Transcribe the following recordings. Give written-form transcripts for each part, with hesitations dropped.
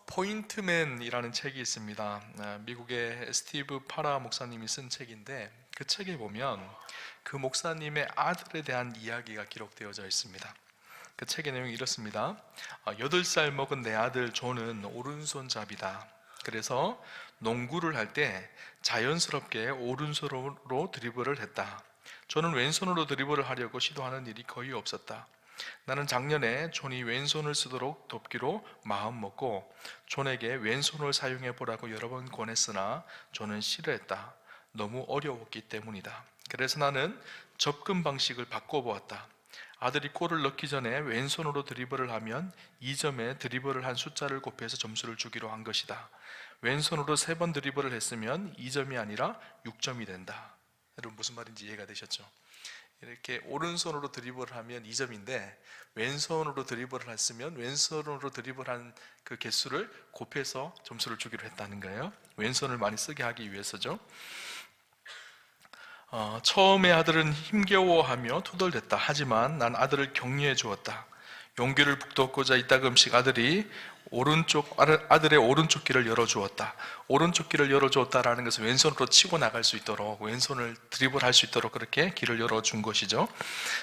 포인트맨이라는 책이 있습니다. 미국의 스티브 파라 목사님이 쓴 책인데 그 책에 보면 그 목사님의 아들에 대한 이야기가 기록되어져 있습니다. 그 책의 내용이 이렇습니다. 8살 먹은 내 아들 존은 오른손잡이다. 그래서 농구를 할 때 자연스럽게 오른손으로 드리블을 했다. 존은 왼손으로 드리블을 하려고 시도하는 일이 거의 없었다. 나는 작년에 존이 왼손을 쓰도록 돕기로 마음먹고 존에게 왼손을 사용해 보라고 여러 번 권했으나 존은 싫어했다. 너무 어려웠기 때문이다. 그래서 나는 접근 방식을 바꿔보았다. 아들이 골을 넣기 전에 왼손으로 드리블을 하면 2점에 드리블을 한 숫자를 곱해서 점수를 주기로 한 것이다. 왼손으로 3번 드리블을 했으면 2점이 아니라 6점이 된다. 여러분 무슨 말인지 이해가 되셨죠? 이렇게 오른손으로 드리블을 하면 2점인데 왼손으로 드리블을 했으면 왼손으로 드리블한 그 개수를 곱해서 점수를 주기로 했다는 거예요. 왼손을 많이 쓰게 하기 위해서죠. 처음에 아들은 힘겨워하며 투덜댔다. 하지만 난 아들을 격려해 주었다. 용기를 북돋고자 이따금씩 아들의 오른쪽 귀를 열어주었다. 오른쪽 귀를 열어주었다라는 것은 왼손으로 치고 나갈 수 있도록, 왼손을 드리블할 수 있도록 그렇게 귀를 열어준 것이죠.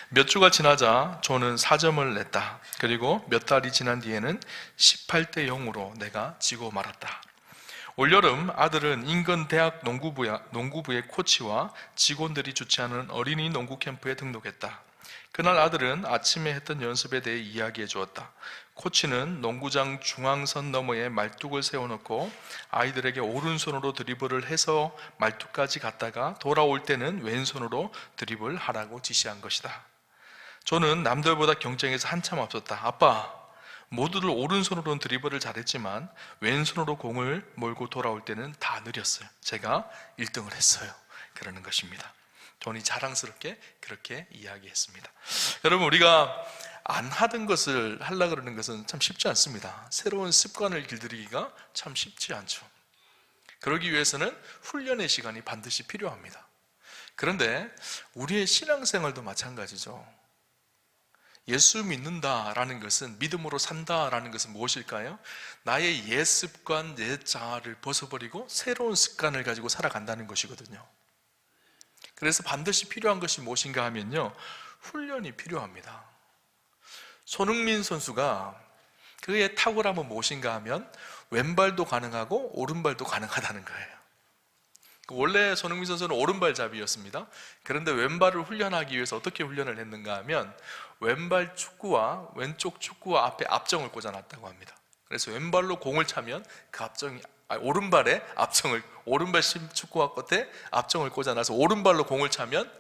몇 주가 지나자 존은 4점을 냈다. 그리고 몇 달이 지난 뒤에는 18대 0으로 내가 지고 말았다. 올여름 아들은 인근 대학 농구부의 코치와 직원들이 주최하는 어린이 농구 캠프에 등록했다. 그날 아들은 아침에 했던 연습에 대해 이야기해 주었다. 코치는 농구장 중앙선 너머에 말뚝을 세워놓고 아이들에게 오른손으로 드리블을 해서 말뚝까지 갔다가 돌아올 때는 왼손으로 드리블 하라고 지시한 것이다. 저는 남들보다 경쟁에서 한참 앞섰다. 아빠, 모두들 오른손으로는 드리블을 잘했지만 왼손으로 공을 몰고 돌아올 때는 다 느렸어요. 제가 1등을 했어요. 그러는 것입니다. 존이 자랑스럽게 그렇게 이야기했습니다. 여러분, 우리가 안 하던 것을 하려고 그러는 것은 참 쉽지 않습니다. 새로운 습관을 길들이기가 참 쉽지 않죠. 그러기 위해서는 훈련의 시간이 반드시 필요합니다. 그런데 우리의 신앙생활도 마찬가지죠. 예수 믿는다라는 것은, 믿음으로 산다라는 것은 무엇일까요? 나의 옛 습관, 옛 자아를 벗어버리고 새로운 습관을 가지고 살아간다는 것이거든요. 그래서 반드시 필요한 것이 무엇인가 하면요, 훈련이 필요합니다. 손흥민 선수가 그의 탁월함은 무엇인가 하면 왼발도 가능하고 오른발도 가능하다는 거예요. 원래 손흥민 선수는 오른발잡이였습니다. 그런데 왼발을 훈련하기 위해서 어떻게 훈련을 했는가 하면 왼발 축구와 왼쪽 축구와 앞에 앞정을 꽂아놨다고 합니다. 그래서 왼발로 공을 차면 그 오른발에 앞정을, 오른발 축구와 끝에 앞정을 꽂아놔서 오른발로 공을 차면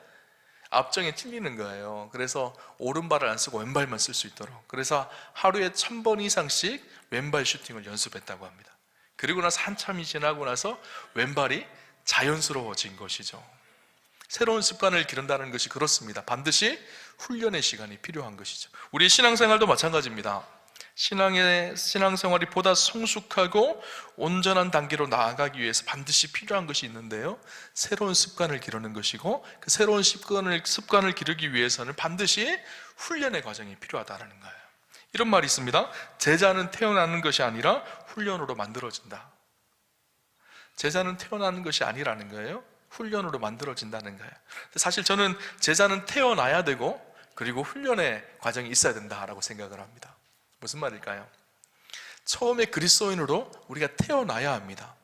앞정에 찔리는 거예요. 그래서 오른발을 안 쓰고 왼발만 쓸 수 있도록. 그래서 하루에 1000번 이상씩 왼발 슈팅을 연습했다고 합니다. 그리고 나서 한참이 지나고 나서 왼발이 자연스러워진 것이죠. 새로운 습관을 기른다는 것이 그렇습니다. 반드시 훈련의 시간이 필요한 것이죠. 우리 신앙생활도 마찬가지입니다. 신앙생활이 보다 성숙하고 온전한 단계로 나아가기 위해서 반드시 필요한 것이 있는데요, 새로운 습관을 기르는 것이고, 그 새로운 습관을 기르기 위해서는 반드시 훈련의 과정이 필요하다는 거예요. 이런 말이 있습니다. 제자는 태어나는 것이 아니라 훈련으로 만들어진다. 제자는 태어나는 것이 아니라는 거예요. 훈련으로 만들어진다는 거예요. 사실 저는 제자는 태어나야 되고 그리고 훈련의 과정이 있어야 된다라고 생각을 합니다. 무슨 말일까요? 처음에 그리스도인으로 우리가 태어나야 합니다.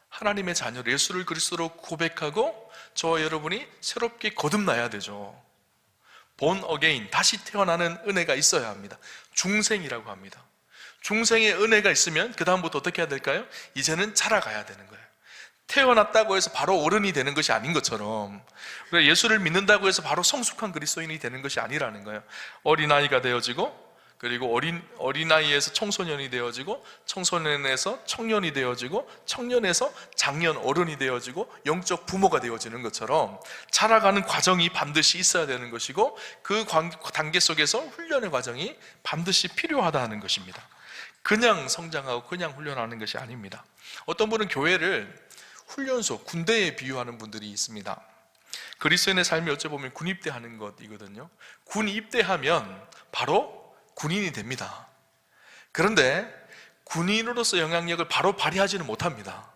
하나님의 자녀로, 예수를 그리스도로 고백하고 저와 여러분이 새롭게 거듭나야 되죠. born again, 다시 태어나는 은혜가 있어야 합니다. 중생이라고 합니다. 중생의 은혜가 있으면 그 다음부터 어떻게 해야 될까요? 이제는 자라가야 되는 거예요. 태어났다고 해서 바로 어른이 되는 것이 아닌 것처럼, 예수를 믿는다고 해서 바로 성숙한 그리스도인이 되는 것이 아니라는 거예요. 어린아이가 되어지고, 그리고 어린아이에서 청소년이 되어지고, 청소년에서 청년이 되어지고, 청년에서 장년 어른이 되어지고, 영적 부모가 되어지는 것처럼 자라가는 과정이 반드시 있어야 되는 것이고, 그 단계 속에서 훈련의 과정이 반드시 필요하다는 것입니다. 그냥 성장하고 그냥 훈련하는 것이 아닙니다. 어떤 분은 교회를 훈련소, 군대에 비유하는 분들이 있습니다. 그리스도인의 삶이 어찌 보면 군 입대하는 것이거든요. 군 입대하면 바로 군인이 됩니다. 그런데 군인으로서 영향력을 바로 발휘하지는 못합니다.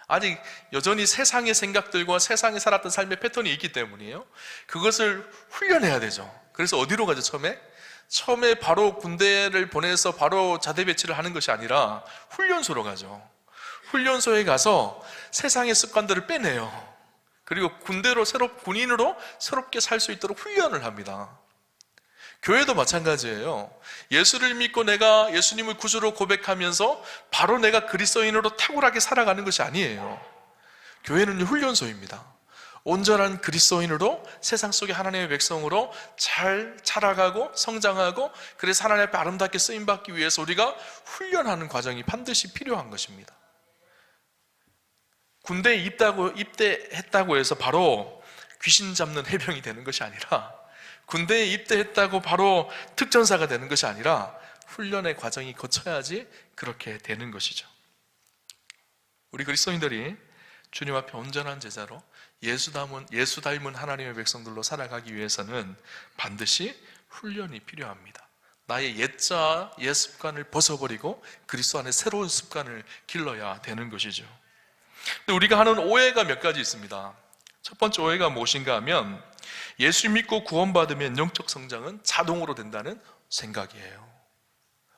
아직 여전히 세상의 생각들과 세상에 살았던 삶의 패턴이 있기 때문이에요. 그것을 훈련해야 되죠. 그래서 어디로 가죠? 처음에 바로 군대를 보내서 바로 자대 배치를 하는 것이 아니라 훈련소로 가죠. 훈련소에 가서 세상의 습관들을 빼내요. 그리고 군인으로 새롭게 살 수 있도록 훈련을 합니다. 교회도 마찬가지예요. 예수를 믿고 내가 예수님을 구주로 고백하면서 바로 내가 그리스도인으로 탁월하게 살아가는 것이 아니에요. 교회는 훈련소입니다. 온전한 그리스도인으로 세상 속의 하나님의 백성으로 잘 자라가고 성장하고, 그래서 하나님 앞에 아름답게 쓰임받기 위해서 우리가 훈련하는 과정이 반드시 필요한 것입니다. 군대에 입대했다고 해서 바로 귀신 잡는 해병이 되는 것이 아니라, 군대에 입대했다고 바로 특전사가 되는 것이 아니라 훈련의 과정이 거쳐야지 그렇게 되는 것이죠. 우리 그리스도인들이 주님 앞에 온전한 제자로 예수 닮은 하나님의 백성들로 살아가기 위해서는 반드시 훈련이 필요합니다. 나의 옛 습관을 벗어버리고 그리스도 안에 새로운 습관을 길러야 되는 것이죠. 근데 우리가 하는 오해가 몇 가지 있습니다. 첫 번째 오해가 무엇인가 하면, 예수 믿고 구원받으면 영적 성장은 자동으로 된다는 생각이에요.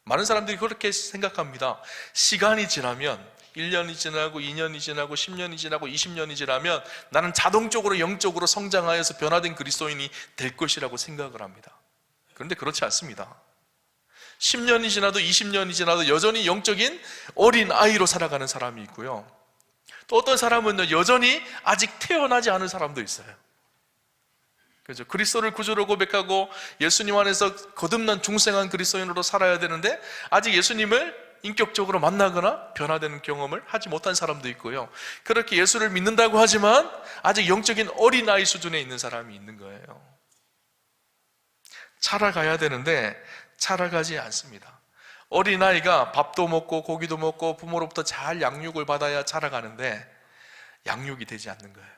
많은 사람들이 그렇게 생각합니다. 시간이 지나면, 1년이 지나고 2년이 지나고 10년이 지나고 20년이 지나면 나는 자동적으로 영적으로 성장하여서 변화된 그리스도인이 될 것이라고 생각을 합니다. 그런데 그렇지 않습니다. 10년이 지나도 20년이 지나도 여전히 영적인 어린 아이로 살아가는 사람이 있고요, 또 어떤 사람은 여전히 아직 태어나지 않은 사람도 있어요. 그렇죠? 그리스도를 구주로 고백하고 예수님 안에서 거듭난 중생한 그리스도인으로 살아야 되는데 아직 예수님을 인격적으로 만나거나 변화되는 경험을 하지 못한 사람도 있고요, 그렇게 예수를 믿는다고 하지만 아직 영적인 어린아이 수준에 있는 사람이 있는 거예요. 자라가야 되는데 자라가지 않습니다. 어린아이가 밥도 먹고 고기도 먹고 부모로부터 잘 양육을 받아야 자라가는데 양육이 되지 않는 거예요.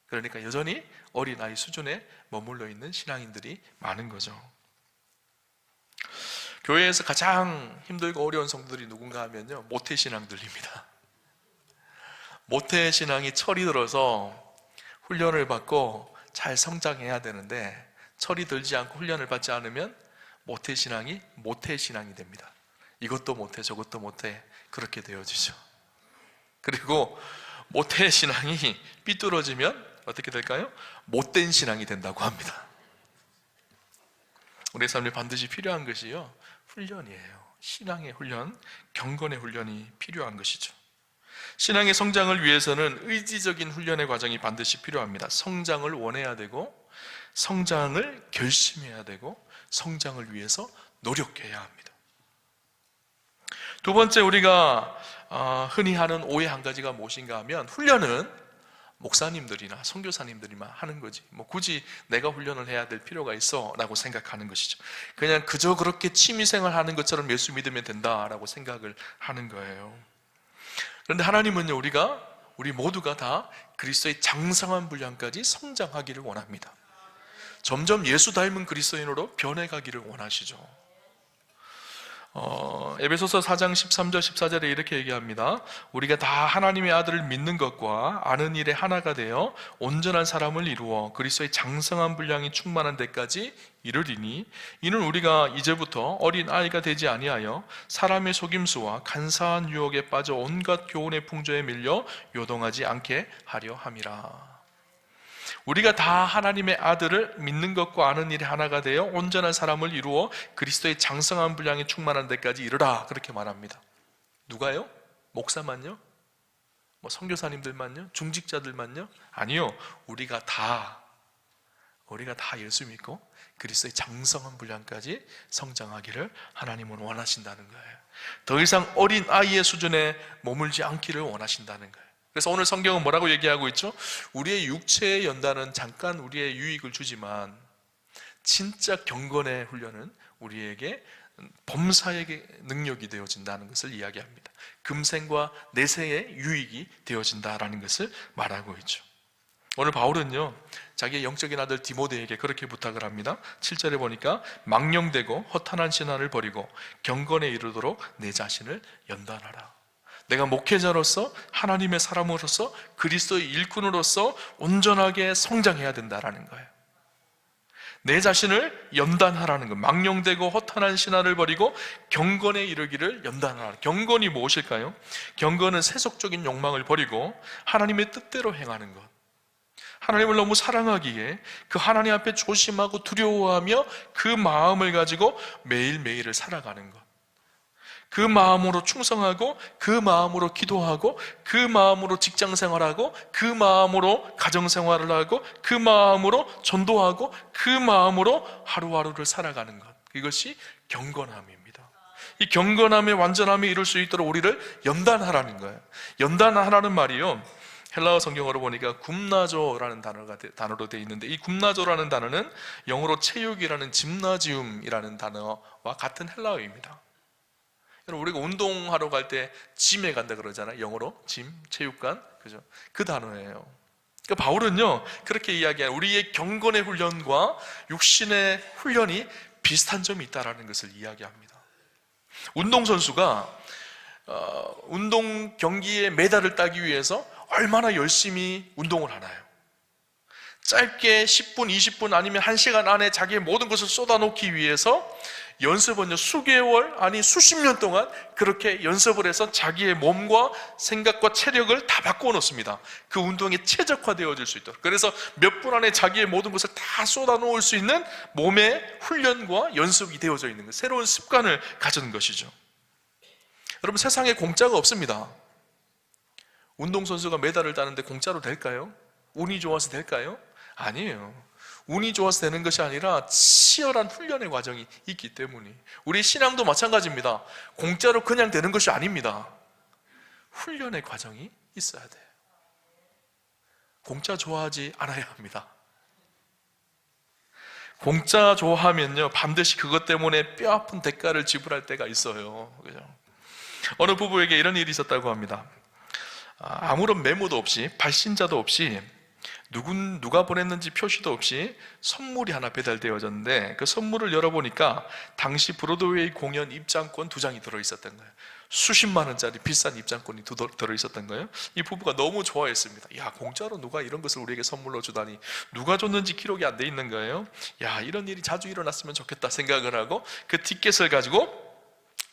그러니까 여전히 어린아이 수준에 머물러 있는 신앙인들이 많은 거죠. 교회에서 가장 힘들고 어려운 성도들이 누군가 하면요, 모태신앙들입니다. 모태신앙이 철이 들어서 훈련을 받고 잘 성장해야 되는데 철이 들지 않고 훈련을 받지 않으면 모태신앙이 모태신앙이 됩니다. 이것도 못해 저것도 못해 그렇게 되어지죠. 그리고 모태신앙이 삐뚤어지면 어떻게 될까요? 못된 신앙이 된다고 합니다. 우리의 삶에 반드시 필요한 것이요, 훈련이에요. 신앙의 훈련, 경건의 훈련이 필요한 것이죠. 신앙의 성장을 위해서는 의지적인 훈련의 과정이 반드시 필요합니다. 성장을 원해야 되고, 성장을 결심해야 되고, 성장을 위해서 노력해야 합니다. 두 번째, 우리가 흔히 하는 오해 한 가지가 무엇인가 하면, 훈련은 목사님들이나 선교사님들이만 하는 거지, 굳이 내가 훈련을 해야 될 필요가 있어 라고 생각하는 것이죠. 그냥 그저 그렇게 취미생활 하는 것처럼 예수 믿으면 된다라고 생각을 하는 거예요. 그런데 하나님은요, 우리 모두가 다 그리스도의 장성한 분량까지 성장하기를 원합니다. 점점 예수 닮은 그리스도인으로 변해가기를 원하시죠. 에베소서 4장 13절 14절에 이렇게 얘기합니다. 우리가 다 하나님의 아들을 믿는 것과 아는 일에 하나가 되어 온전한 사람을 이루어 그리스도의 장성한 분량이 충만한 데까지 이르리니, 이는 우리가 이제부터 어린 아이가 되지 아니하여 사람의 속임수와 간사한 유혹에 빠져 온갖 교훈의 풍조에 밀려 요동하지 않게 하려 함이라. 우리가 다 하나님의 아들을 믿는 것과 아는 일이 하나가 되어 온전한 사람을 이루어 그리스도의 장성한 분량이 충만한 데까지 이르라, 그렇게 말합니다. 누가요? 목사만요? 선교사님들만요? 중직자들만요? 아니요. 우리가 다 예수 믿고 그리스도의 장성한 분량까지 성장하기를 하나님은 원하신다는 거예요. 더 이상 어린 아이의 수준에 머물지 않기를 원하신다는 거예요. 그래서 오늘 성경은 뭐라고 얘기하고 있죠? 우리의 육체의 연단은 잠깐 우리의 유익을 주지만 진짜 경건의 훈련은 우리에게 범사의 능력이 되어진다는 것을 이야기합니다. 금생과 내세의 유익이 되어진다라는 것을 말하고 있죠. 오늘 바울은요, 자기의 영적인 아들 디모데에게 그렇게 부탁을 합니다. 7절에 보니까 망령되고 허탄한 신화를 버리고 경건에 이르도록 내 자신을 연단하라. 내가 목회자로서, 하나님의 사람으로서, 그리스도의 일꾼으로서 온전하게 성장해야 된다라는 거예요. 내 자신을 연단하라는 것, 망령되고 허탄한 신화를 버리고 경건에 이르기를 연단하라. 경건이 무엇일까요? 경건은 세속적인 욕망을 버리고 하나님의 뜻대로 행하는 것, 하나님을 너무 사랑하기에 그 하나님 앞에 조심하고 두려워하며 그 마음을 가지고 매일매일을 살아가는 것, 그 마음으로 충성하고 그 마음으로 기도하고 그 마음으로 직장생활하고 그 마음으로 가정생활을 하고 그 마음으로 전도하고 그 마음으로 하루하루를 살아가는 것, 이것이 경건함입니다. 이 경건함의 완전함에 이룰 수 있도록 우리를 연단하라는 거예요. 연단하라는 말이요, 헬라어 성경어로 보니까 굽나조라는 단어로 되어 있는데, 이 굽나조라는 단어는 영어로 체육이라는 짐나지움이라는 단어와 같은 헬라어입니다. 여러분, 우리가 운동하러 갈 때 짐에 간다 그러잖아요. 영어로 짐, 체육관, 그죠? 그 단어예요. 그러니까 바울은요, 그렇게 이야기한 우리의 경건의 훈련과 육신의 훈련이 비슷한 점이 있다는 것을 이야기합니다. 운동선수가 운동 경기에 메달을 따기 위해서 얼마나 열심히 운동을 하나요? 짧게 10분, 20분 아니면 1시간 안에 자기의 모든 것을 쏟아놓기 위해서 연습은요, 수개월, 아니 수십 년 동안 그렇게 연습을 해서 자기의 몸과 생각과 체력을 다 바꾸어 놓습니다. 그 운동에 최적화되어질 수 있도록. 그래서 몇 분 안에 자기의 모든 것을 다 쏟아 놓을 수 있는 몸의 훈련과 연습이 되어져 있는 것, 새로운 습관을 가지는 것이죠. 여러분, 세상에 공짜가 없습니다. 운동선수가 메달을 따는데 공짜로 될까요? 운이 좋아서 될까요? 아니에요. 운이 좋아서 되는 것이 아니라 치열한 훈련의 과정이 있기 때문에. 우리 신앙도 마찬가지입니다. 공짜로 그냥 되는 것이 아닙니다. 훈련의 과정이 있어야 돼요. 공짜 좋아하지 않아야 합니다. 공짜 좋아하면요, 반드시 그것 때문에 뼈아픈 대가를 지불할 때가 있어요. 그죠? 어느 부부에게 이런 일이 있었다고 합니다. 아무런 메모도 없이, 발신자도 없이, 누가 보냈는지 표시도 없이 선물이 하나 배달되어졌는데, 그 선물을 열어보니까 당시 브로드웨이 공연 입장권 2장이 들어있었던 거예요. 수십만 원짜리 비싼 입장권이 들어있었던 거예요. 이 부부가 너무 좋아했습니다. 야, 공짜로 누가 이런 것을 우리에게 선물로 주다니. 누가 줬는지 기록이 안 돼 있는 거예요. 야, 이런 일이 자주 일어났으면 좋겠다 생각을 하고 그 티켓을 가지고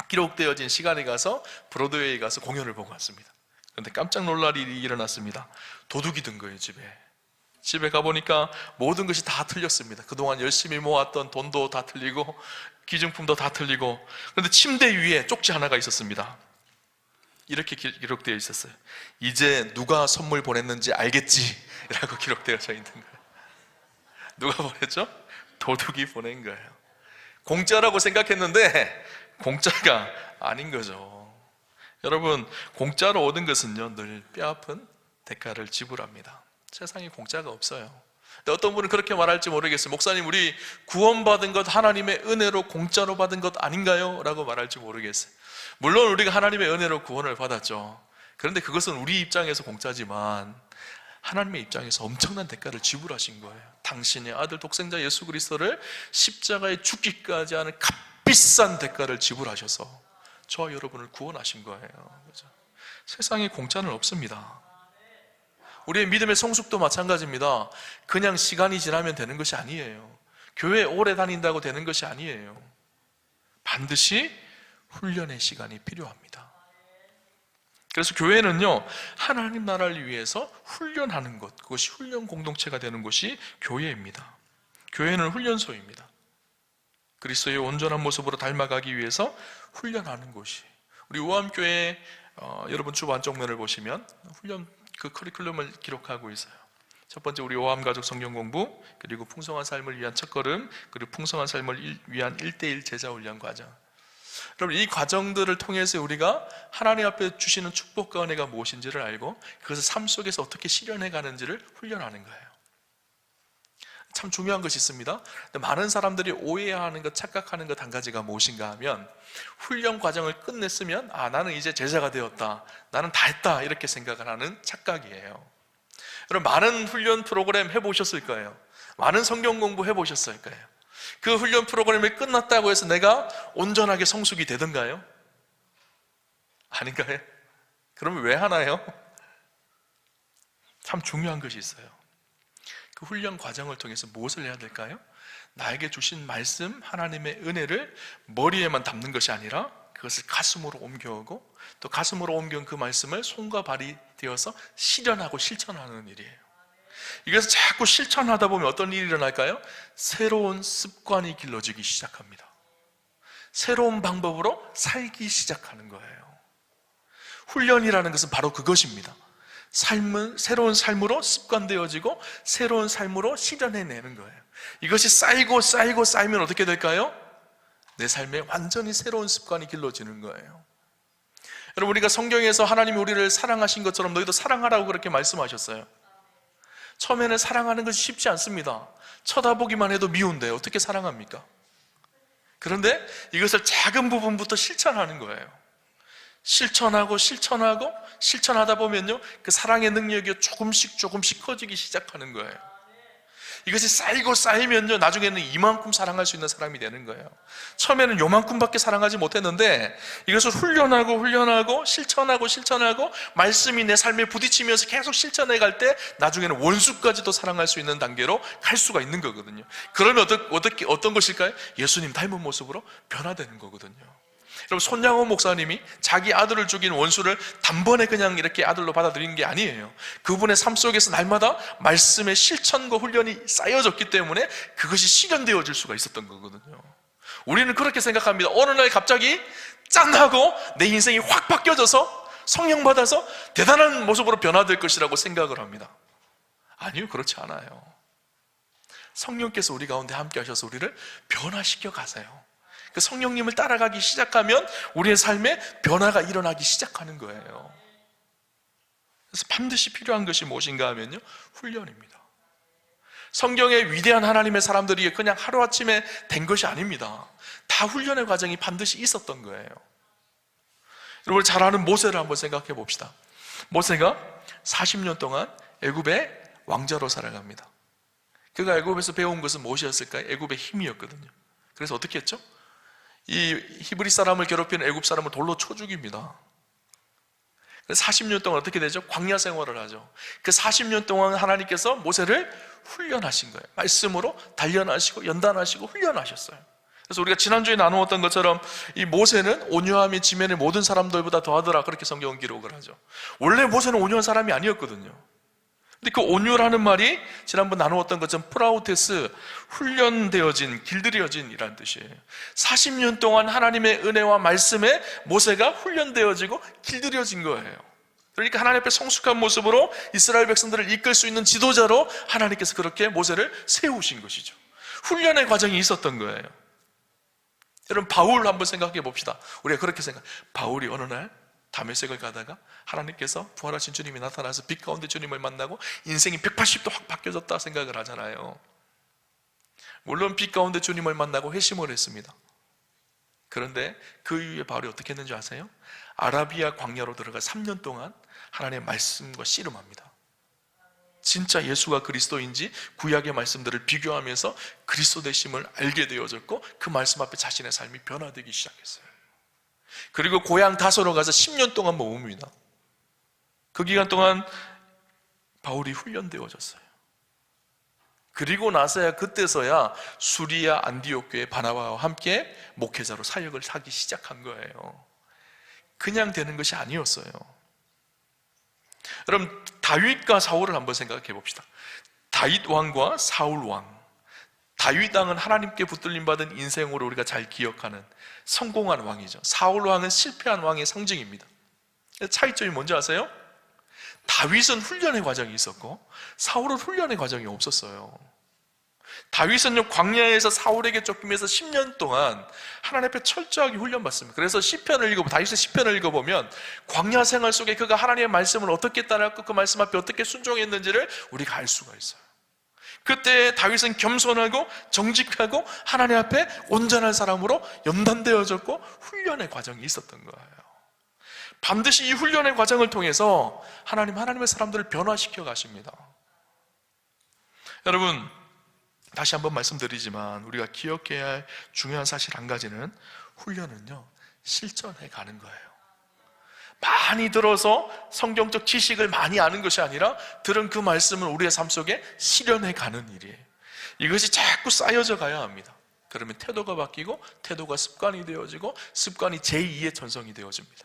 기록되어진 시간에 가서 브로드웨이 가서 공연을 보고 왔습니다. 그런데 깜짝 놀랄 일이 일어났습니다. 도둑이 든 거예요. 집에 가보니까 모든 것이 다 틀렸습니다. 그동안 열심히 모았던 돈도 다 틀리고 기증품도 다 틀리고, 그런데 침대 위에 쪽지 하나가 있었습니다. 이렇게 기록되어 있었어요. 이제 누가 선물 보냈는지 알겠지? 라고 기록되어져 있는 거예요. 누가 보냈죠? 도둑이 보낸 거예요. 공짜라고 생각했는데 공짜가 아닌 거죠. 여러분, 공짜로 얻은 것은요, 늘 뼈아픈 대가를 지불합니다. 세상에 공짜가 없어요. 근데 어떤 분은 그렇게 말할지 모르겠어요. 목사님, 우리 구원받은 것 하나님의 은혜로 공짜로 받은 것 아닌가요? 라고 말할지 모르겠어요. 물론 우리가 하나님의 은혜로 구원을 받았죠. 그런데 그것은 우리 입장에서 공짜지만 하나님의 입장에서 엄청난 대가를 지불하신 거예요. 당신의 아들 독생자 예수 그리스도를 십자가에 죽기까지 하는 값비싼 대가를 지불하셔서 저와 여러분을 구원하신 거예요. 그렇죠? 세상에 공짜는 없습니다. 우리의 믿음의 성숙도 마찬가지입니다. 그냥 시간이 지나면 되는 것이 아니에요. 교회 오래 다닌다고 되는 것이 아니에요. 반드시 훈련의 시간이 필요합니다. 그래서 교회는요, 하나님 나라를 위해서 훈련하는 것, 그것이 훈련 공동체가 되는 것이 교회입니다. 교회는 훈련소입니다. 그리스도의 온전한 모습으로 닮아가기 위해서 훈련하는 것이. 우리 오암교회 여러분 주보 안쪽면을 보시면 훈련 그 커리큘럼을 기록하고 있어요. 첫 번째, 우리 오암 가족 성경 공부, 그리고 풍성한 삶을 위한 첫걸음, 그리고 풍성한 삶을 위한 1:1 제자 훈련 과정. 여러분, 이 과정들을 통해서 우리가 하나님 앞에 주시는 축복과 은혜가 무엇인지를 알고 그것을 삶 속에서 어떻게 실현해 가는지를 훈련하는 거예요. 참 중요한 것이 있습니다. 근데 많은 사람들이 오해하는 것, 착각하는 것 한 가지가 무엇인가 하면, 훈련 과정을 끝냈으면 나는 이제 제자가 되었다, 나는 다 했다, 이렇게 생각을 하는 착각이에요. 여러분, 많은 훈련 프로그램 해보셨을 거예요. 많은 성경 공부 해보셨을 거예요. 그 훈련 프로그램이 끝났다고 해서 내가 온전하게 성숙이 되던가요? 아닌가요? 그러면 왜 하나요? 참 중요한 것이 있어요. 그 훈련 과정을 통해서 무엇을 해야 될까요? 나에게 주신 말씀, 하나님의 은혜를 머리에만 담는 것이 아니라 그것을 가슴으로 옮겨오고, 또 가슴으로 옮겨온 그 말씀을 손과 발이 되어서 실현하고 실천하는 일이에요. 이것을 자꾸 실천하다 보면 어떤 일이 일어날까요? 새로운 습관이 길러지기 시작합니다. 새로운 방법으로 살기 시작하는 거예요. 훈련이라는 것은 바로 그것입니다. 삶은 새로운 삶으로 습관되어지고 새로운 삶으로 실현해내는 거예요. 이것이 쌓이면 어떻게 될까요? 내 삶에 완전히 새로운 습관이 길러지는 거예요. 여러분, 우리가 성경에서 하나님이 우리를 사랑하신 것처럼 너희도 사랑하라고 그렇게 말씀하셨어요. 처음에는 사랑하는 것이 쉽지 않습니다. 쳐다보기만 해도 미운데 어떻게 사랑합니까? 그런데 이것을 작은 부분부터 실천하는 거예요. 실천하다 보면요, 그 사랑의 능력이 조금씩 커지기 시작하는 거예요. 이것이 쌓이면요, 나중에는 이만큼 사랑할 수 있는 사람이 되는 거예요. 처음에는 요만큼밖에 사랑하지 못했는데 이것을 훈련하고 실천하고 말씀이 내 삶에 부딪히면서 계속 실천해 갈 때 나중에는 원수까지도 사랑할 수 있는 단계로 갈 수가 있는 거거든요. 그러면 어떤 것일까요? 예수님 닮은 모습으로 변화되는 거거든요. 여러분, 손양호 목사님이 자기 아들을 죽인 원수를 단번에 그냥 이렇게 아들로 받아들이는 게 아니에요. 그분의 삶 속에서 날마다 말씀의 실천과 훈련이 쌓여졌기 때문에 그것이 실현되어질 수가 있었던 거거든요. 우리는 그렇게 생각합니다. 어느 날 갑자기 짠 하고 내 인생이 확 바뀌어져서 성령 받아서 대단한 모습으로 변화될 것이라고 생각을 합니다. 아니요, 그렇지 않아요. 성령께서 우리 가운데 함께 하셔서 우리를 변화시켜 가세요. 그 성령님을 따라가기 시작하면 우리의 삶에 변화가 일어나기 시작하는 거예요. 그래서 반드시 필요한 것이 무엇인가 하면요, 훈련입니다. 성경의 위대한 하나님의 사람들이 그냥 하루아침에 된 것이 아닙니다. 다 훈련의 과정이 반드시 있었던 거예요. 여러분, 잘 아는 모세를 한번 생각해 봅시다. 모세가 40년 동안 애굽의 왕자로 살아갑니다. 그가 애굽에서 배운 것은 무엇이었을까요? 애굽의 힘이었거든요. 그래서 어떻게 했죠? 이 히브리 사람을 괴롭히는 애굽 사람을 돌로 쳐 죽입니다. 40년 동안 어떻게 되죠? 광야 생활을 하죠. 그 40년 동안 하나님께서 모세를 훈련하신 거예요. 말씀으로 단련하시고 연단하시고 훈련하셨어요. 그래서 우리가 지난주에 나누었던 것처럼 이 모세는 온유함이 지면의 모든 사람들보다 더하더라, 그렇게 성경은 기록을 하죠. 원래 모세는 온유한 사람이 아니었거든요. 근데 그 온유라는 말이 지난번 나누었던 것처럼 프라우테스, 훈련되어진, 길들여진 이라는 뜻이에요. 40년 동안 하나님의 은혜와 말씀에 모세가 훈련되어지고 길들여진 거예요. 그러니까 하나님 앞에 성숙한 모습으로 이스라엘 백성들을 이끌 수 있는 지도자로 하나님께서 그렇게 모세를 세우신 것이죠. 훈련의 과정이 있었던 거예요. 여러분, 바울 한번 생각해 봅시다. 우리가 그렇게 바울이 어느 날 다메섹을 가다가 하나님께서 부활하신 주님이 나타나서 빛 가운데 주님을 만나고 인생이 180도 확 바뀌어졌다 생각을 하잖아요. 물론 빛 가운데 주님을 만나고 회심을 했습니다. 그런데 그 이후에 바울이 어떻게 했는지 아세요? 아라비아 광야로 들어가 3년 동안 하나님의 말씀과 씨름합니다. 진짜 예수가 그리스도인지 구약의 말씀들을 비교하면서 그리스도 되심을 알게 되어졌고, 그 말씀 앞에 자신의 삶이 변화되기 시작했어요. 그리고 고향 다소로 가서 10년 동안 머뭅니다. 그 기간 동안 바울이 훈련되어졌어요. 그리고 나서야, 그때서야 수리아 안디옥 교회 바나바와 함께 목회자로 사역을 하기 시작한 거예요. 그냥 되는 것이 아니었어요. 여러분, 다윗과 사울을 한번 생각해 봅시다. 다윗 왕과 사울 왕. 다윗 왕은 하나님께 붙들림 받은 인생으로 우리가 잘 기억하는 성공한 왕이죠. 사울 왕은 실패한 왕의 상징입니다. 차이점이 뭔지 아세요? 다윗은 훈련의 과정이 있었고 사울은 훈련의 과정이 없었어요. 다윗은요, 광야에서 사울에게 쫓기면서 10년 동안 하나님 앞에 철저하게 훈련받습니다. 그래서 다윗의 시편을 읽어보면 광야 생활 속에 그가 하나님의 말씀을 어떻게 따랐고 그 말씀 앞에 어떻게 순종했는지를 우리가 알 수가 있어요. 그때 다윗은 겸손하고 정직하고 하나님 앞에 온전한 사람으로 연단되어졌고 훈련의 과정이 있었던 거예요. 반드시 이 훈련의 과정을 통해서 하나님의 사람들을 변화시켜 가십니다. 여러분, 다시 한번 말씀드리지만 우리가 기억해야 할 중요한 사실 한 가지는 훈련은요, 실전해 가는 거예요. 많이 들어서 성경적 지식을 많이 아는 것이 아니라 들은 그 말씀을 우리의 삶 속에 실현해 가는 일이에요. 이것이 자꾸 쌓여져 가야 합니다. 그러면 태도가 바뀌고 태도가 습관이 되어지고 습관이 제2의 전성이 되어집니다.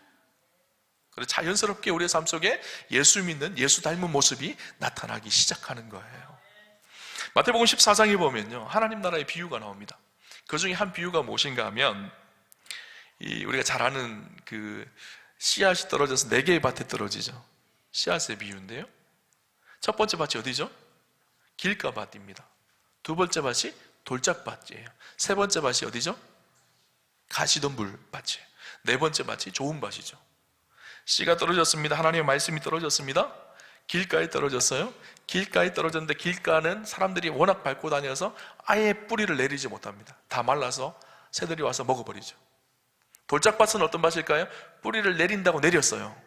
그래서 자연스럽게 우리의 삶 속에 예수 믿는, 예수 닮은 모습이 나타나기 시작하는 거예요. 마태복음 14장에 보면요, 하나님 나라의 비유가 나옵니다. 그 중에 한 비유가 무엇인가 하면 우리가 잘 아는 그 씨앗이 떨어져서 4개의 밭에 떨어지죠. 씨앗의 비유인데요, 첫 번째 밭이 어디죠? 길가밭입니다. 두 번째 밭이 돌짝밭이에요. 세 번째 밭이 어디죠? 가시덤불 밭이에요. 네 번째 밭이 좋은 밭이죠. 씨가 떨어졌습니다. 하나님의 말씀이 떨어졌습니다. 길가에 떨어졌어요. 길가에 떨어졌는데 길가는 사람들이 워낙 밟고 다녀서 아예 뿌리를 내리지 못합니다. 다 말라서 새들이 와서 먹어버리죠. 돌짝밭은 어떤 밭일까요? 뿌리를 내린다고 내렸어요.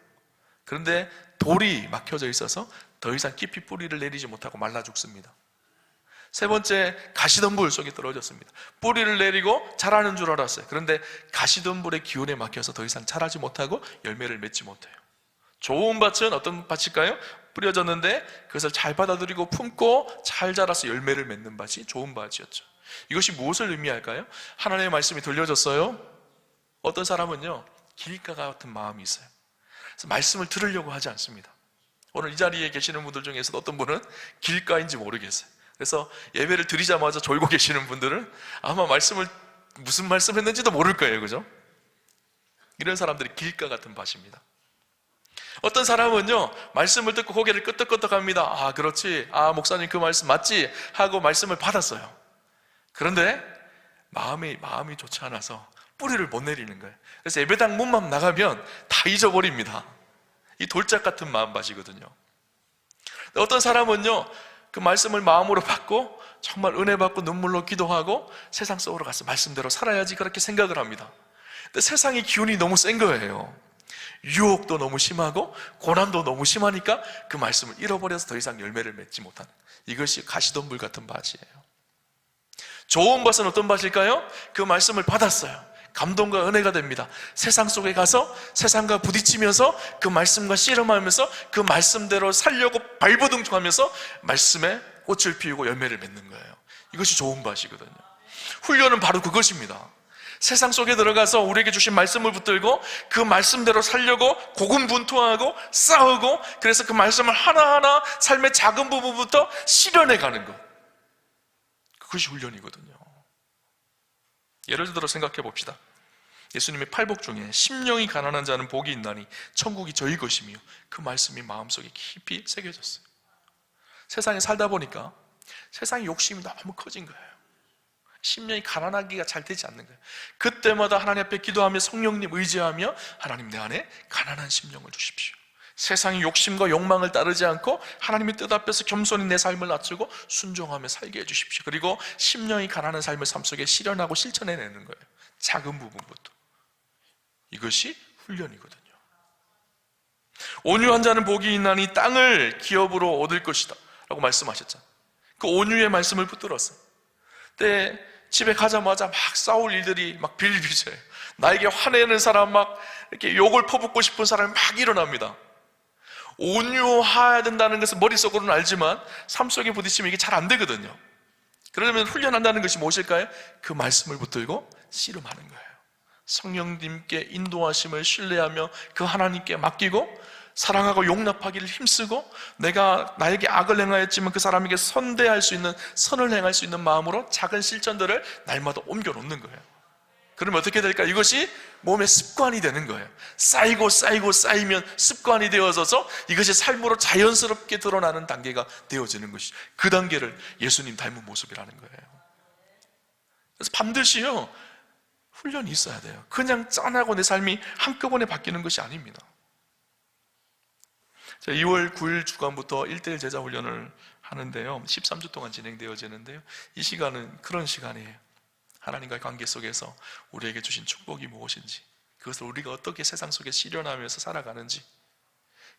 그런데 돌이 막혀져 있어서 더 이상 깊이 뿌리를 내리지 못하고 말라 죽습니다. 세 번째, 가시덤불 속에 떨어졌습니다. 뿌리를 내리고 자라는 줄 알았어요. 그런데 가시덤불의 기운에 막혀서 더 이상 자라지 못하고 열매를 맺지 못해요. 좋은 밭은 어떤 밭일까요? 뿌려졌는데 그것을 잘 받아들이고 품고 잘 자라서 열매를 맺는 밭이 좋은 밭이었죠. 이것이 무엇을 의미할까요? 하나님의 말씀이 들려졌어요. 어떤 사람은요, 길가 같은 마음이 있어요. 그래서 말씀을 들으려고 하지 않습니다. 오늘 이 자리에 계시는 분들 중에서도 어떤 분은 길가인지 모르겠어요. 그래서 예배를 드리자마자 졸고 계시는 분들은 아마 무슨 말씀 했는지도 모를 거예요. 그죠? 이런 사람들이 길가 같은 밭입니다. 어떤 사람은요, 말씀을 듣고 고개를 끄덕끄덕 합니다. 아, 그렇지. 아, 목사님 그 말씀 맞지? 하고 말씀을 받았어요. 그런데 마음이 좋지 않아서 뿌리를 못 내리는 거예요. 그래서 예배당 문만 나가면 다 잊어버립니다. 이 돌짝 같은 마음밭이거든요. 어떤 사람은요, 그 말씀을 마음으로 받고 정말 은혜 받고 눈물로 기도하고 세상 속으로 가서 말씀대로 살아야지 그렇게 생각을 합니다. 근데 세상의 기운이 너무 센 거예요. 유혹도 너무 심하고 고난도 너무 심하니까 그 말씀을 잃어버려서 더 이상 열매를 맺지 못하는, 이것이 가시덤불 같은 밭이에요. 좋은 밭은 어떤 밭일까요? 그 말씀을 받았어요. 감동과 은혜가 됩니다. 세상 속에 가서 세상과 부딪히면서 그 말씀과 씨름하면서 그 말씀대로 살려고 발버둥하면서 말씀에 꽃을 피우고 열매를 맺는 거예요. 이것이 좋은 밭이거든요. 훈련은 바로 그것입니다. 세상 속에 들어가서 우리에게 주신 말씀을 붙들고 그 말씀대로 살려고 고군분투하고 싸우고, 그래서 그 말씀을 하나하나 삶의 작은 부분부터 실현해 가는 것, 그것이 훈련이거든요. 예를 들어 생각해 봅시다. 예수님의 팔복 중에 심령이 가난한 자는 복이 있나니 천국이 저희 것이며, 그 말씀이 마음속에 깊이 새겨졌어요. 세상에 살다 보니까 세상의 욕심이 너무 커진 거예요. 심령이 가난하기가 잘 되지 않는 거예요. 그때마다 하나님 앞에 기도하며 성령님 의지하며, 하나님 내 안에 가난한 심령을 주십시오. 세상의 욕심과 욕망을 따르지 않고 하나님의 뜻 앞에서 겸손히 내 삶을 낮추고 순종하며 살게 해주십시오. 그리고 심령이 가난한 삶을 삶 속에 실현하고 실천해내는 거예요. 작은 부분부터. 이것이 훈련이거든요. 온유한 자는 복이 있나니 땅을 기업으로 얻을 것이다 라고 말씀하셨잖아요. 그 온유의 말씀을 붙들었어요. 그때 집에 가자마자 막 싸울 일들이 막 빌빌해요. 나에게 화내는 사람, 막 이렇게 욕을 퍼붓고 싶은 사람이 막 일어납니다. 온유해야 된다는 것은 머릿속으로는 알지만 삶 속에 부딪히면 이게 잘 안 되거든요. 그러려면 훈련한다는 것이 무엇일까요? 그 말씀을 붙들고 씨름하는 거예요. 성령님께 인도하심을 신뢰하며 그 하나님께 맡기고 사랑하고 용납하기를 힘쓰고, 내가 나에게 악을 행하였지만 그 사람에게 선대할 수 있는, 선을 행할 수 있는 마음으로 작은 실천들을 날마다 옮겨놓는 거예요. 그러면 어떻게 될까? 이것이 몸의 습관이 되는 거예요. 쌓이고 쌓이면 습관이 되어져서 이것이 삶으로 자연스럽게 드러나는 단계가 되어지는 것이, 그 단계를 예수님 닮은 모습이라는 거예요. 그래서 반드시요, 훈련이 있어야 돼요. 그냥 짠하고 내 삶이 한꺼번에 바뀌는 것이 아닙니다. 2월 9일 주간부터 1대1 제자 훈련을 하는데요, 13주 동안 진행되어지는데요, 이 시간은 그런 시간이에요. 하나님과의 관계 속에서 우리에게 주신 축복이 무엇인지, 그것을 우리가 어떻게 세상 속에 실현하면서 살아가는지,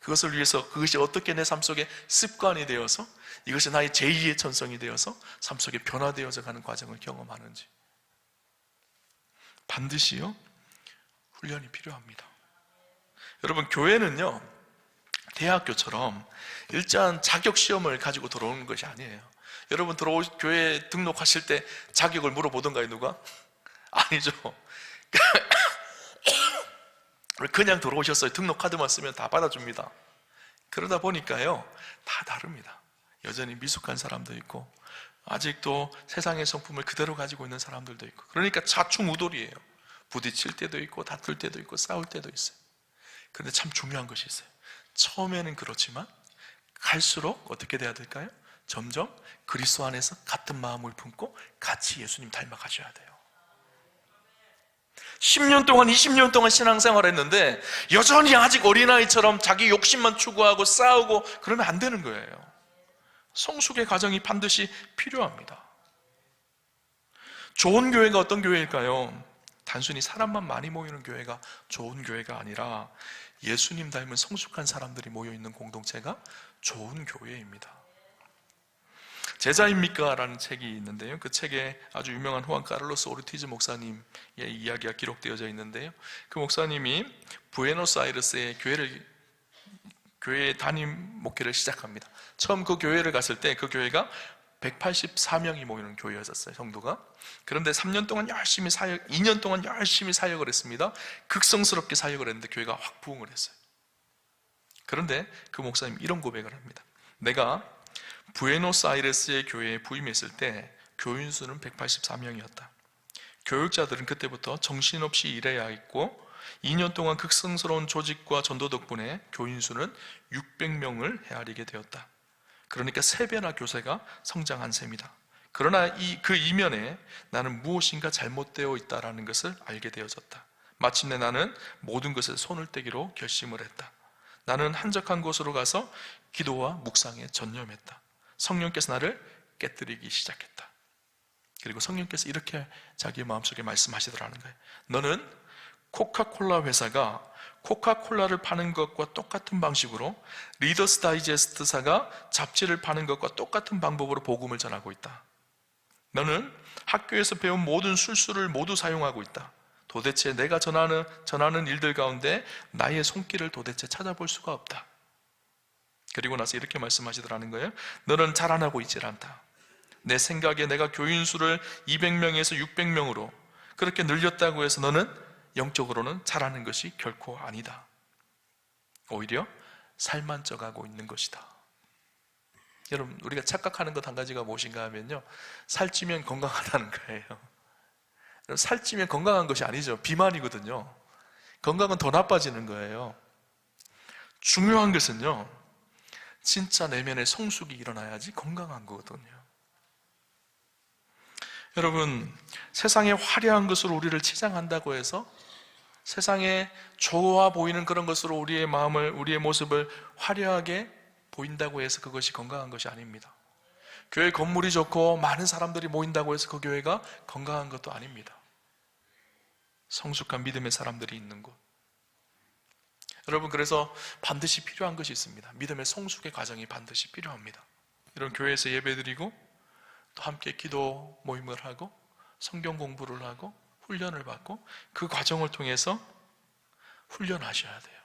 그것을 위해서 그것이 어떻게 내 삶 속에 습관이 되어서 이것이 나의 제2의 천성이 되어서 삶 속에 변화되어져 가는 과정을 경험하는지 반드시요 훈련이 필요합니다. 여러분, 교회는요 대학교처럼 일단 자격 시험을 가지고 들어오는 것이 아니에요. 여러분 교회 등록하실 때 자격을 물어보던가요, 누가? 아니죠. 그냥 들어오셨어요. 등록 카드만 쓰면 다 받아줍니다. 그러다 보니까요 다 다릅니다. 여전히 미숙한 사람도 있고 아직도 세상의 성품을 그대로 가지고 있는 사람들도 있고, 그러니까 좌충우돌이에요. 부딪힐 때도 있고 다툴 때도 있고 싸울 때도 있어요. 그런데 참 중요한 것이 있어요. 처음에는 그렇지만 갈수록 어떻게 돼야 될까요? 점점 그리스도 안에서 같은 마음을 품고 같이 예수님 닮아가셔야 돼요. 10년 동안 20년 동안 신앙생활 했는데 여전히 아직 어린아이처럼 자기 욕심만 추구하고 싸우고 그러면 안 되는 거예요. 성숙의 과정이 반드시 필요합니다. 좋은 교회가 어떤 교회일까요? 단순히 사람만 많이 모이는 교회가 좋은 교회가 아니라 예수님 닮은 성숙한 사람들이 모여있는 공동체가 좋은 교회입니다. 제자입니까? 라는 책이 있는데요, 그 책에 아주 유명한 후안 카를로스 오르티즈 목사님의 이야기가 기록되어져 있는데요, 그 목사님이 부에노스아이레스에 교회 담임 목회를 시작합니다. 처음 그 교회를 갔을 때 그 교회가 184명이 모이는 교회였었어요, 성도가. 그런데 2년 동안 열심히 사역을 했습니다. 극성스럽게 사역을 했는데 교회가 확 부흥을 했어요. 그런데 그 목사님 이런 고백을 합니다. 내가 부에노스아이레스의 교회에 부임했을 때 교인 수는 184명이었다. 교육자들은 그때부터 정신없이 일해야 했고 2년 동안 극성스러운 조직과 전도 덕분에 교인 수는 600명을 헤아리게 되었다. 그러니까 3배나 교세가 성장한 셈이다. 그러나 그 이면에 나는 무엇인가 잘못되어 있다는 것을 알게 되어졌다. 마침내 나는 모든 것에 손을 떼기로 결심을 했다. 나는 한적한 곳으로 가서 기도와 묵상에 전념했다. 성령께서 나를 깨뜨리기 시작했다. 그리고 성령께서 이렇게 자기의 마음속에 말씀하시더라는 거예요. 너는 코카콜라 회사가 코카콜라를 파는 것과 똑같은 방식으로 리더스 다이제스트사가 잡지를 파는 것과 똑같은 방법으로 복음을 전하고 있다. 너는 학교에서 배운 모든 술수를 모두 사용하고 있다. 도대체 내가 전하는 일들 가운데 나의 손길을 도대체 찾아볼 수가 없다. 그리고 나서 이렇게 말씀하시더라는 거예요. 너는 자라나고 있질 않다. 내 생각에 내가 교인 수를 200명에서 600명으로 그렇게 늘렸다고 해서 너는 영적으로는 자라는 것이 결코 아니다. 오히려 살만 쪄가고 있는 것이다. 여러분, 우리가 착각하는 것 한 가지가 무엇인가 하면요, 살찌면 건강하다는 거예요. 살찌면 건강한 것이 아니죠. 비만이거든요. 건강은 더 나빠지는 거예요. 중요한 것은요, 진짜 내면의 성숙이 일어나야지 건강한 거거든요. 여러분, 세상에 화려한 것으로 우리를 치장한다고 해서 세상에 좋아 보이는 그런 것으로 우리의 마음을, 우리의 모습을 화려하게 보인다고 해서 그것이 건강한 것이 아닙니다. 교회 건물이 좋고 많은 사람들이 모인다고 해서 그 교회가 건강한 것도 아닙니다. 성숙한 믿음의 사람들이 있는 곳. 여러분, 그래서 반드시 필요한 것이 있습니다. 믿음의 성숙의 과정이 반드시 필요합니다. 이런 교회에서 예배드리고 또 함께 기도 모임을 하고 성경 공부를 하고 훈련을 받고 그 과정을 통해서 훈련하셔야 돼요.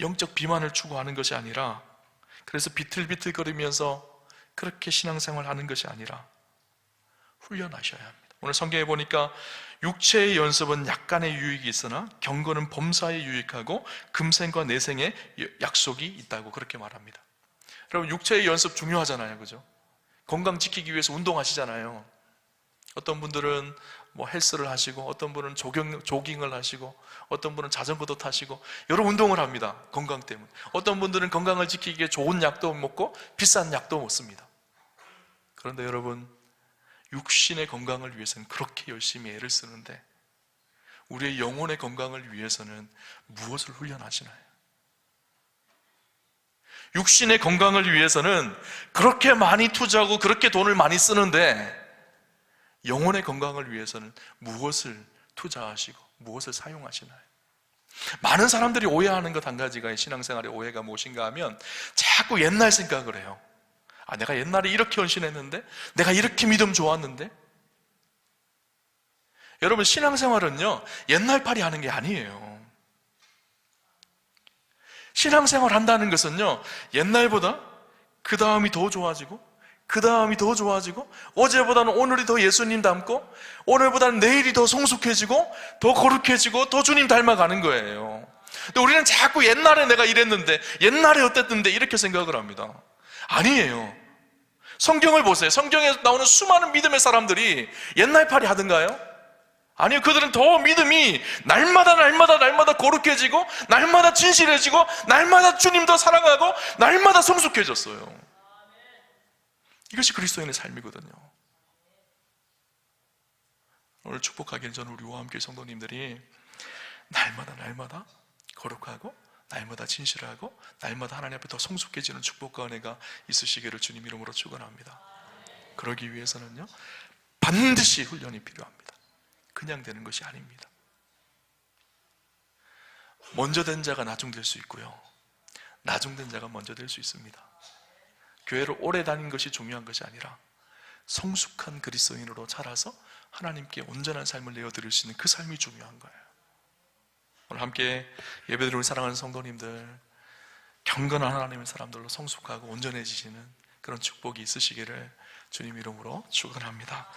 영적 비만을 추구하는 것이 아니라, 그래서 비틀비틀거리면서 그렇게 신앙생활 하는 것이 아니라 훈련하셔야 합니다. 오늘 성경에 보니까 육체의 연습은 약간의 유익이 있으나 경건은 범사에 유익하고 금생과 내생의 약속이 있다고 그렇게 말합니다. 여러분, 육체의 연습 중요하잖아요, 그죠? 건강 지키기 위해서 운동하시잖아요. 어떤 분들은 헬스를 하시고, 어떤 분은 조깅을 하시고, 어떤 분은 자전거도 타시고 여러 운동을 합니다. 건강 때문에. 어떤 분들은 건강을 지키기 위해 좋은 약도 먹고 비싼 약도 먹습니다. 그런데 여러분, 육신의 건강을 위해서는 그렇게 열심히 애를 쓰는데 우리의 영혼의 건강을 위해서는 무엇을 훈련하시나요? 육신의 건강을 위해서는 그렇게 많이 투자하고 그렇게 돈을 많이 쓰는데 영혼의 건강을 위해서는 무엇을 투자하시고 무엇을 사용하시나요? 많은 사람들이 오해하는 것 한 가지가, 신앙생활의 오해가 무엇인가 하면 자꾸 옛날 생각을 해요. 내가 옛날에 이렇게 헌신했는데, 내가 이렇게 믿음 좋았는데. 여러분, 신앙생활은요 옛날팔이 하는 게 아니에요. 신앙생활 한다는 것은요 옛날보다 그 다음이 더 좋아지고, 그 다음이 더 좋아지고, 어제보다는 오늘이 더 예수님 닮고, 오늘보다는 내일이 더 성숙해지고, 더 거룩해지고, 더 주님 닮아가는 거예요. 근데 우리는 자꾸 옛날에 내가 이랬는데, 옛날에 어땠는데 이렇게 생각을 합니다. 아니에요. 성경을 보세요. 성경에 나오는 수많은 믿음의 사람들이 옛날팔이 하던가요? 아니요. 그들은 더 믿음이 날마다 거룩해지고, 날마다 진실해지고, 날마다 주님 더 사랑하고, 날마다 성숙해졌어요. 이것이 그리스도인의 삶이거든요. 오늘 축복하기를 저는 우리와 함께 성도님들이 날마다 거룩하고, 날마다 진실하고, 날마다 하나님 앞에 더 성숙해지는 축복과 은혜가 있으시기를 주님 이름으로 축원합니다. 그러기 위해서는요 반드시 훈련이 필요합니다. 그냥 되는 것이 아닙니다. 먼저 된 자가 나중될 수 있고요, 나중된 자가 먼저 될 수 있습니다. 교회를 오래 다닌 것이 중요한 것이 아니라 성숙한 그리스도인으로 자라서 하나님께 온전한 삶을 내어드릴 수 있는 그 삶이 중요한 거예요. 오늘 함께 예배드리는 사랑하는 성도님들, 경건한 하나님의 사람들로 성숙하고 온전해지시는 그런 축복이 있으시기를 주님 이름으로 축원합니다.